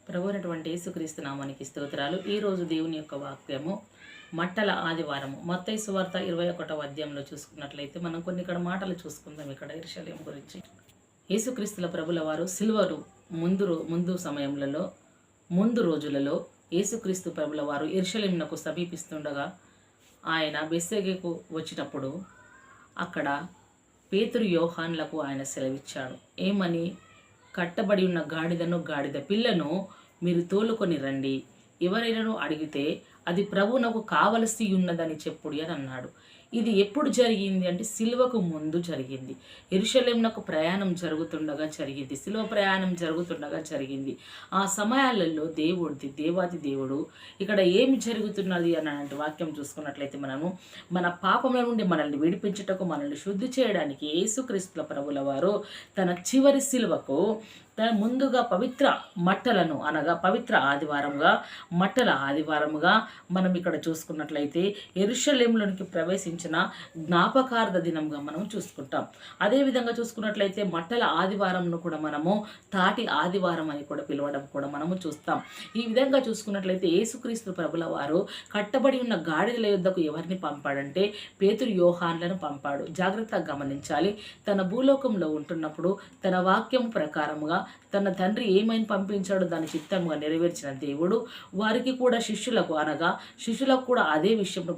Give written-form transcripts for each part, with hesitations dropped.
ప్రభువైనటువంటి యేసుక్రీస్తు నామానికి స్తోత్రాలు. ఈరోజు దేవుని యొక్క వాక్యము మట్టల ఆదివారము. మత్తయి సువార్త 21వ అధ్యాయంలో చూసుకున్నట్లయితే మనం కొన్ని ఇక్కడ మాటలు చూసుకుందాం. ఇక్కడ యెరూషలేము గురించి యేసుక్రీస్తుల ప్రభుల వారు సిల్వరు ముందు రోజులలో యేసుక్రీస్తు ప్రభుల వారు యెరూషలేమునకు సమీపిస్తుండగా ఆయన బెత్ఫగేకు వచ్చినప్పుడు అక్కడ పేతురు యోహానులకు ఆయన సెలవిచ్చాడు. ఏమని? కట్టబడి ఉన్న గాడిదను గాడిద పిల్లను మీరు తోలుకొని రండి, ఎవరైనా అడిగితే అది ప్రభువునకు కావలసి ఉన్నదని చెప్పుడు అని అన్నాడు. ఇది ఎప్పుడు జరిగింది అంటే సిలువకు ముందు జరిగింది. యెరూషలేమునకు ప్రయాణం జరుగుతుండగా జరిగింది. సిలువ ప్రయాణం జరుగుతుండగా జరిగింది. ఆ సమయాలలో దేవాది దేవుడు ఇక్కడ ఏమి జరుగుతున్నది అన్నటువంటి వాక్యం చూసుకున్నట్లయితే మన పాపముల నుండి మనల్ని విడిపించుటకు, మనల్ని శుద్ధి చేయడానికి యేసుక్రీస్తుల ప్రభుల వారు తన చివరి సిలువకు ముందుగా పవిత్ర మట్టలను అనగా పవిత్ర ఆదివారంగా మట్టల ఆదివారముగా మనం ఇక్కడ చూసుకున్నట్లయితే యెరూషలేములోనికి ప్రవేశించిన జ్ఞాపకార్థ దినంగా మనం చూసుకుంటాం. అదేవిధంగా చూసుకున్నట్లయితే మట్టల ఆదివారంను కూడా మనము తాటి ఆదివారం అని కూడా పిలవడం కూడా మనము చూస్తాం. ఈ విధంగా చూసుకున్నట్లయితే యేసుక్రీస్తు ప్రభుల వారు కట్టబడి ఉన్న గాడిదల యుద్ధకు ఎవరిని పంపాడంటే పేతురు యోహానులను పంపాడు. జాగ్రత్తగా గమనించాలి. తన భూలోకంలో ఉంటున్నప్పుడు తన వాక్యం ప్రకారముగా తన తండ్రి ఏమైనా పంపించాడో దాని చిత్తముగా నెరవేర్చిన దేవుడు వారికి కూడా శిష్యులకు కూడా అదే విషయంలో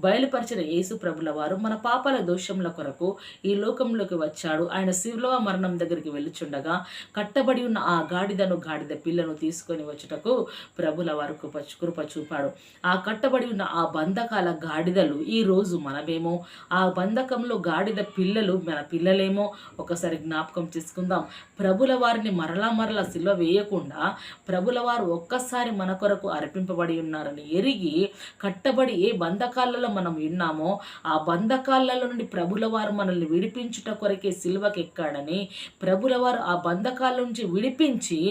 బయలుపరిచిన యేసు ప్రభుల వారు మన పాపాల దోషముల కొరకు ఈ లోకంలోకి వచ్చాడు. ఆయన శిలువ మరణం దగ్గరికి వెళ్ళుచుండగా కట్టబడి ఉన్న ఆ గాడిద పిల్లను తీసుకొని వచ్చుటకు ప్రభుల వారు కృప చూపాడు. ఆ కట్టబడి ఉన్న ఆ బంధకాల గాడిదలు ఈ రోజు మనమేమో, ఆ బంధకంలో గాడిద పిల్లలు మన పిల్లలేమో ఒకసారి జ్ఞాపకం చేసుకుందాం. ప్రభుల వారిని మరలా సిలువ వేయకుండా ప్రభుల వారు ఒక్కసారి మన కొరకు అర్పింపబడి ఉన్నారని ఎరిగి కట్టబడి ఏ బంధకాలలో మనం ఉన్నామో ఆ బంధకాలలో నుండి ప్రభుల వారు మనల్ని విడిపించుట కొరకే సిలువకి ఎక్కాడని, ప్రభుల వారు ఆ బంధకాల నుంచి విడిపించి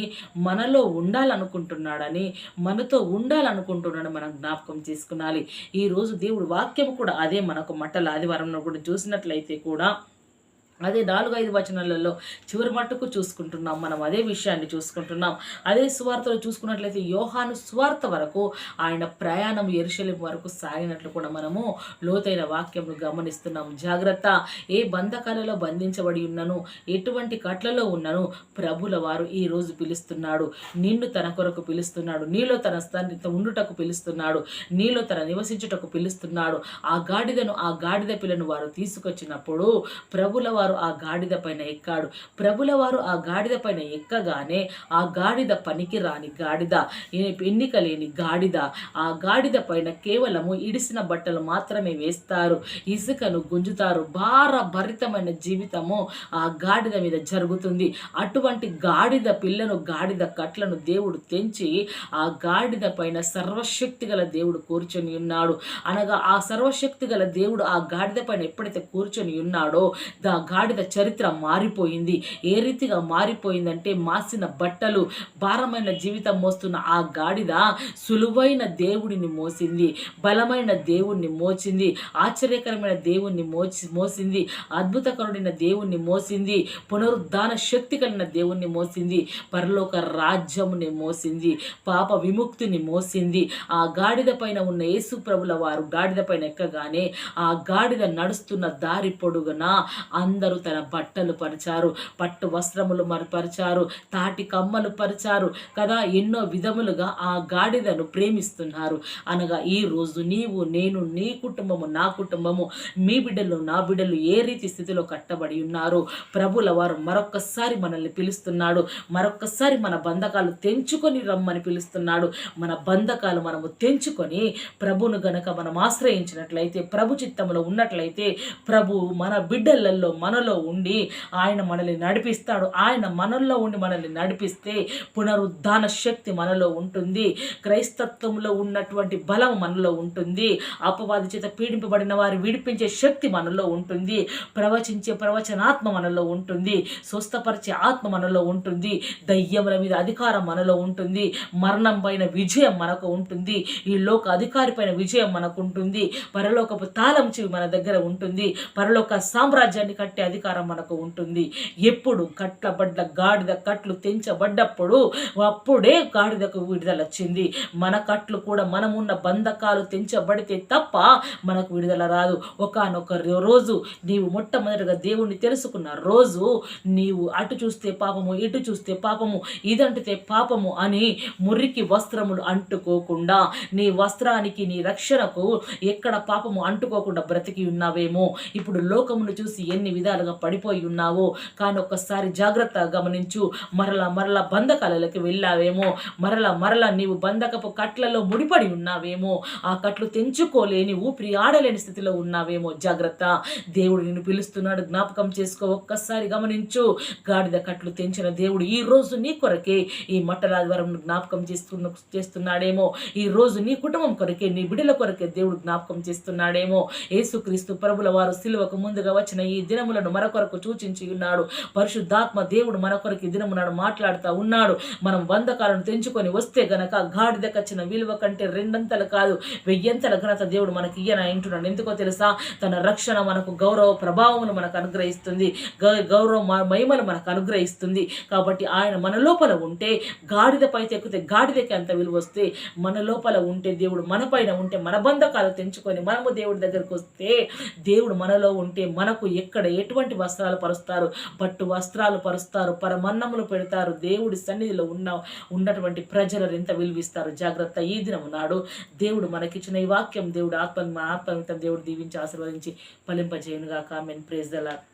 మనలో ఉండాలనుకుంటున్నాడని, మనతో ఉండాలనుకుంటున్నాడు మనం జ్ఞాపకం చేసుకునాలి. ఈరోజు దేవుడు వాక్యం కూడా అదే. మనకు మట్టల ఆదివారంలో కూడా చూసినట్లయితే కూడా అదే 4-5 వచనాలలో చివరి మట్టుకు చూసుకుంటున్నాం. మనం అదే విషయాన్ని చూసుకుంటున్నాం. అదే సువార్తలో చూసుకున్నట్లయితే యోహాను సువార్త వరకు ఆయన ప్రయాణం యెరూషలేము వరకు సాగినట్లు కూడా మనము లోతైన వాక్యంను గమనిస్తున్నాం. జాగ్రత్త. ఏ బంధకాలలో బంధించబడి ఉన్నను, ఎటువంటి కట్లలో ఉన్నను ప్రభుల వారు ఈ రోజు పిలుస్తున్నాడు. నిన్ను తన కొరకు పిలుస్తున్నాడు. నీలో తన స్థానితో ఉండుటకు పిలుస్తున్నాడు. నీలో తన నివసించుటకు పిలుస్తున్నాడు. ఆ గాడిద పిల్లను వారు తీసుకొచ్చినప్పుడు ప్రభుల వారు ఆ గాడిద పైన ఎక్కాడు. ప్రభుల వారు ఆ గాడిద పైన ఎక్కగానే ఆ గాడిద పనికి రాని గాడిద, ఎన్నిక లేని గాడిద, ఆ గాడిద పైన కేవలము ఇడిసిన బట్టలు మాత్రమే వేస్తారు, ఇసుకను గుంజుతారు. భారభరితమైన జీవితము ఆ గాడిద మీద జరుగుతుంది. అటువంటి గాడిద పిల్లను, గాడిద కట్లను దేవుడు తెంచి ఆ గాడిద పైన సర్వశక్తి గల దేవుడు కూర్చొని ఉన్నాడు. అనగా ఆ సర్వశక్తి గల దేవుడు ఆ గాడిద పైన ఎప్పుడైతే కూర్చొని ఉన్నాడో గాడిద చరిత్ర మారిపోయింది. ఏ రీతిగా మారిపోయిందంటే మాసిన బట్టలు, భారమైన జీవితం మోస్తున్న ఆ గాడిద సులువైన దేవుడిని మోసింది, బలమైన దేవుణ్ణి మోసింది, ఆశ్చర్యకరమైన దేవుణ్ణి మోసింది, అద్భుతకరుడైన దేవుణ్ణి మోసింది, పునరుద్ధాన శక్తి కలిగిన దేవుణ్ణి మోసింది, పరలోక రాజ్యముని మోసింది, పాప విముక్తిని మోసింది. ఆ గాడిద పైన ఉన్న యేసు ప్రభుల వారు గాడిద పైన ఎక్కగానే ఆ గాడిద నడుస్తున్న దారి పొడుగున అందరూ తన బట్టలు పరిచారు, పట్టు వస్త్రములు పరిచారు, తాటి కమ్మలు పరిచారు కదా. ఎన్నో విధములుగా ఆ గాడిదను ప్రేమిస్తున్నారు. అనగా ఈ రోజు నీవు, నేను, నీ కుటుంబము, నా కుటుంబము, మీ బిడ్డలు, నా బిడ్డలు ఏ రీతి స్థితిలో కట్టబడి ఉన్నారు ప్రభుల వారు మరొక్కసారి మనల్ని పిలుస్తున్నాడు. మరొక్కసారి మన బంధకాలు తెంచుకొని రమ్మని పిలుస్తున్నాడు. మన బంధకాలు మనము తెంచుకొని ప్రభును గనక మనం ఆశ్రయించినట్లయితే, ప్రభు చిత్తములో ఉన్నట్లయితే, ప్రభు మన బిడ్డలలో మనలో ఉండి ఆయన మనల్ని నడిపిస్తాడు. ఆయన మనల్లో ఉండి మనల్ని నడిపిస్తే పునరుద్ధాన శక్తి మనలో ఉంటుంది. క్రైస్తత్వంలో ఉన్నటువంటి బలం మనలో ఉంటుంది. అపవాది చేత పీడింపబడిన వారి విడిపించే శక్తి మనలో ఉంటుంది. ప్రవచించే ప్రవచనాత్మ మనలో ఉంటుంది. స్వస్థపరిచే ఆత్మ మనలో ఉంటుంది. దయ్యముల మీద అధికారం మనలో ఉంటుంది. మరణం పైన విజయం మనకు ఉంటుంది. ఈ లోక అధికారి పైన విజయం మనకు ఉంటుంది. పరలోకపు తాళం చెవి మన దగ్గర ఉంటుంది. పరలోక సామ్రాజ్యాన్ని కట్టే అధికారం మనకు ఉంటుంది. ఎప్పుడు కట్లబడ్డ గాడిద కట్లు తెంచబడ్డప్పుడు అప్పుడే గాడిదకు విడుదల వచ్చింది. మన కట్లు కూడా మనమున్న బంధకాలు తెంచబడితే తప్ప మనకు విడుదల రాదు. ఒకానొక రోజు నీవు మొట్టమొదటిగా దేవుణ్ణి తెలుసుకున్న రోజు నీవు అటు చూస్తే పాపము, ఇటు చూస్తే పాపము, ఇదంటితే పాపము అని మురికి వస్త్రములు అంటుకోకుండా నీ వస్త్రానికి నీ రక్షణకు ఎక్కడ పాపము అంటుకోకుండా బ్రతికి ఉన్నావేమో. ఇప్పుడు లోకమును చూసి ఎన్ని విధాలుగా పడిపోయి ఉన్నావో, కానీ ఒక్కసారి జాగ్రత్తగా గమనించు. మరలా బంధకాలలోకి వెళ్ళావేమో, మరలా నీవు బంధకపు కట్లలో ముడిపడి ఉన్నావేమో, ఆ కట్లు తెంచుకోలేని ఊపిరి ఆడలేని స్థితిలో ఉన్నావేమో. జాగ్రత్త, దేవుడు నిన్ను పిలుస్తున్నాడు, జ్ఞాపకం చేసుకో. ఒక్కసారి గమనించు. గాడిద కట్లు తెంచిన దేవుడు ఈ రోజు నీ కొరకే ఈ మట్టరాదివారం జ్ఞాపకం చేస్తున్నాడేమో. ఈ రోజు నీ కుటుంబం కొరకే, నీ బిడ్డల కొరకే దేవుడు జ్ఞాపకం చేస్తున్నాడేమో. యేసుక్రీస్తు ప్రభుల వారు సిలువకు ముందుగా వచ్చిన ఈ దినములను మన కొరకు సూచించి ఉన్నాడు. పరిశుద్ధాత్మ దేవుడు మన కొరకు ఈ దినమునాడు మాట్లాడుతూ ఉన్నాడు. మనం బంధకాలను తెంచుకొని వస్తే గనక గాడిద కచ్చిన విలువ కంటే 2 కాదు 1000 ఘనత దేవుడు మనకి అంటున్నాడు. ఎందుకో తెలుసా? తన రక్షణ మనకు గౌరవ ప్రభావములు మనకు అనుగ్రహిస్తుంది, గౌరవ మహిమలు మనకు అనుగ్రహిస్తుంది. కాబట్టి ఆయన మన లోపల ఉంటే, గాడిద పై ఎక్కితే గాడిదకి అంత విలువ వస్తే, మన లోపల ఉంటే, దేవుడు మన పైన ఉంటే, మన బంధకాలు తెంచుకొని మనము దేవుడి దగ్గరకు వస్తే, దేవుడు మనలో ఉంటే మనకు ఎక్కడ ఎటువంటి వస్త్రాలు పరుస్తారు? పట్టు వస్త్రాలు పరుస్తారు, పరమన్నములు పెడతారు. దేవుడి సన్నిధిలో ఉన్నటువంటి ప్రజలు ఎంత విలువిస్తారు. జాగ్రత్త. ఈ దినము నాడు దేవుడు మనకిచ్చిన ఈ వాక్యం దేవుడు ఆత్మమితం దేవుడు దీవించి ఆశీర్వదించి ఫలింపజేయునుగాక. ఆమేన్. Praise the lord.